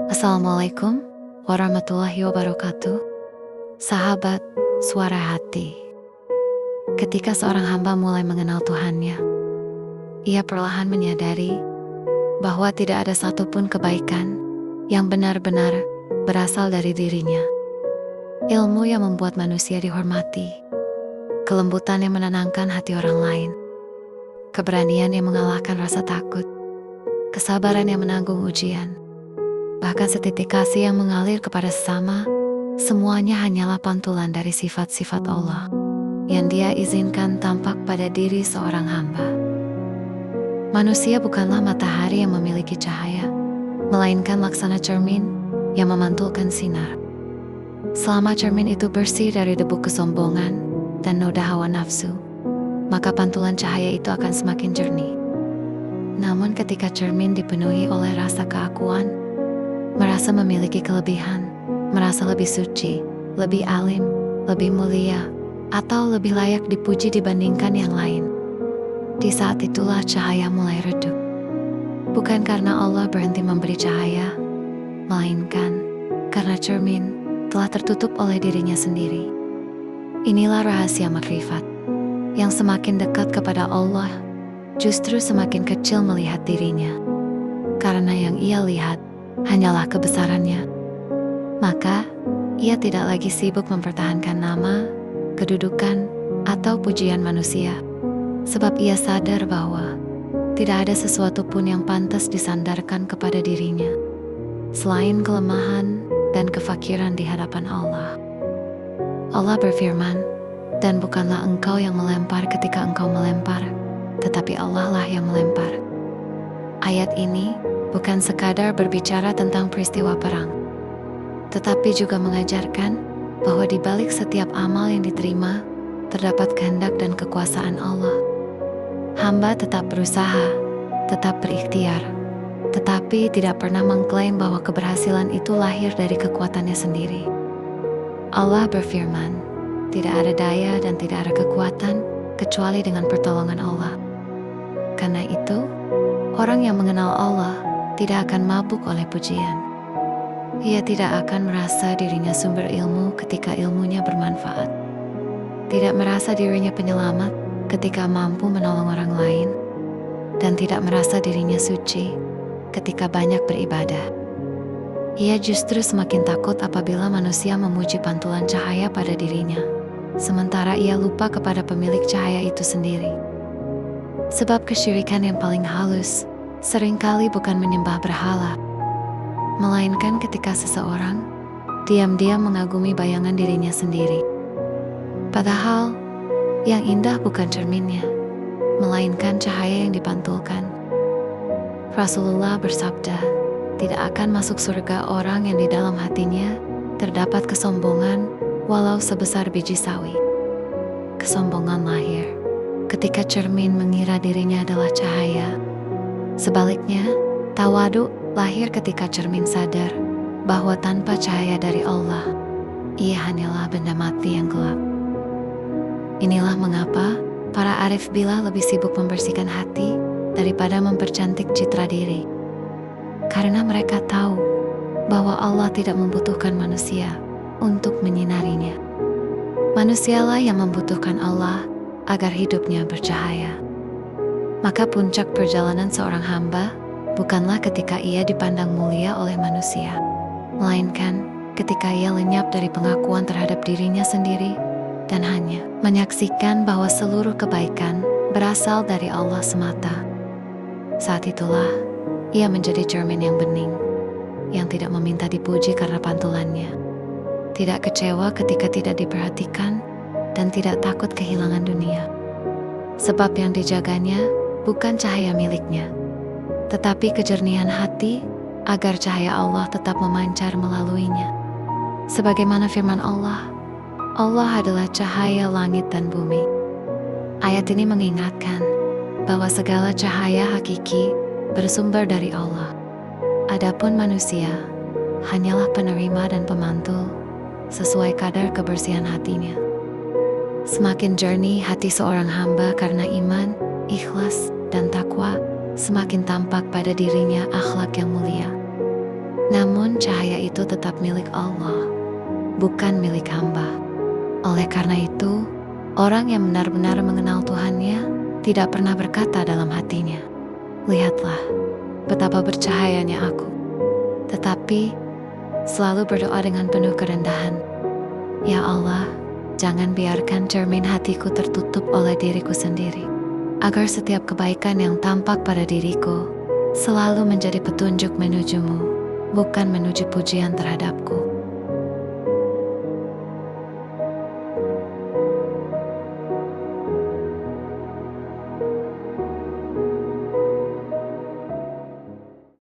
Assalamualaikum warahmatullahi wabarakatuh. Sahabat suara hati. Ketika seorang hamba mulai mengenal Tuhannya, ia perlahan menyadari bahwa tidak ada satupun kebaikan yang benar-benar berasal dari dirinya. Ilmu yang membuat manusia dihormati, kelembutan yang menenangkan hati orang lain, keberanian yang mengalahkan rasa takut, kesabaran yang menanggung ujian, bahkan setitik kasih yang mengalir kepada sesama, semuanya hanyalah pantulan dari sifat-sifat Allah yang Dia izinkan tampak pada diri seorang hamba. Manusia bukanlah matahari yang memiliki cahaya, melainkan laksana cermin yang memantulkan sinar. Selama cermin itu bersih dari debu kesombongan dan noda hawa nafsu, maka pantulan cahaya itu akan semakin jernih. Namun ketika cermin dipenuhi oleh rasa keakuan, merasa memiliki kelebihan, merasa lebih suci, lebih alim, lebih mulia, atau lebih layak dipuji dibandingkan yang lain, di saat itulah cahaya mulai redup. Bukan karena Allah berhenti memberi cahaya, melainkan karena cermin telah tertutup oleh dirinya sendiri. Inilah rahasia makrifat, yang semakin dekat kepada Allah, justru semakin kecil melihat dirinya. Karena yang ia lihat hanyalah kebesarannya. Maka, ia tidak lagi sibuk mempertahankan nama, kedudukan, atau pujian manusia. Sebab ia sadar bahwa tidak ada sesuatu pun yang pantas disandarkan kepada dirinya, selain kelemahan dan kefakiran di hadapan Allah. Allah berfirman, "Dan bukanlah engkau yang melempar ketika engkau melempar, tetapi Allah lah yang melempar." Ayat ini bukan sekadar berbicara tentang peristiwa perang, tetapi juga mengajarkan bahwa di balik setiap amal yang diterima, terdapat kehendak dan kekuasaan Allah. Hamba tetap berusaha, tetap berikhtiar, tetapi tidak pernah mengklaim bahwa keberhasilan itu lahir dari kekuatannya sendiri. Allah berfirman, "Tidak ada daya dan tidak ada kekuatan kecuali dengan pertolongan Allah." Karena itu, orang yang mengenal Allah tidak akan mabuk oleh pujian. Ia tidak akan merasa dirinya sumber ilmu ketika ilmunya bermanfaat. Tidak merasa dirinya penyelamat ketika mampu menolong orang lain. Dan tidak merasa dirinya suci ketika banyak beribadah. Ia justru semakin takut apabila manusia memuji pantulan cahaya pada dirinya, sementara ia lupa kepada pemilik cahaya itu sendiri. Sebab kesyirikan yang paling halus seringkali bukan menyembah berhala, melainkan ketika seseorang diam-diam mengagumi bayangan dirinya sendiri. Padahal, yang indah bukan cerminnya, melainkan cahaya yang dipantulkan. Rasulullah bersabda, "Tidak akan masuk surga orang yang di dalam hatinya terdapat kesombongan walau sebesar biji sawi." Kesombongan lahir ketika cermin mengira dirinya adalah cahaya. Sebaliknya, tawadu lahir ketika cermin sadar bahwa tanpa cahaya dari Allah, ia hanyalah benda mati yang gelap. Inilah mengapa para arif billah lebih sibuk membersihkan hati daripada mempercantik citra diri. Karena mereka tahu bahwa Allah tidak membutuhkan manusia untuk menyinarinya. Manusialah yang membutuhkan Allah agar hidupnya bercahaya. Maka puncak perjalanan seorang hamba bukanlah ketika ia dipandang mulia oleh manusia, melainkan ketika ia lenyap dari pengakuan terhadap dirinya sendiri dan hanya menyaksikan bahwa seluruh kebaikan berasal dari Allah semata. Saat itulah ia menjadi cermin yang bening, yang tidak meminta dipuji karena pantulannya, tidak kecewa ketika tidak diperhatikan, dan tidak takut kehilangan dunia. Sebab yang dijaganya bukan cahaya miliknya, tetapi kejernihan hati agar cahaya Allah tetap memancar melaluinya. Sebagaimana firman Allah, Allah adalah cahaya langit dan bumi. Ayat ini mengingatkan bahwa segala cahaya hakiki bersumber dari Allah. Adapun manusia hanyalah penerima dan pemantul sesuai kadar kebersihan hatinya. Semakin jernih hati seorang hamba karena iman, ikhlas, dan takwa, semakin tampak pada dirinya akhlak yang mulia. Namun cahaya itu tetap milik Allah, bukan milik hamba. Oleh karena itu, orang yang benar-benar mengenal Tuhannya tidak pernah berkata dalam hatinya, "Lihatlah, betapa bercahayanya aku." Tetapi selalu berdoa dengan penuh kerendahan, "Ya Allah, jangan biarkan cermin hatiku tertutup oleh diriku sendiri, agar setiap kebaikan yang tampak pada diriku selalu menjadi petunjuk menujumu, bukan menuju pujian terhadapku."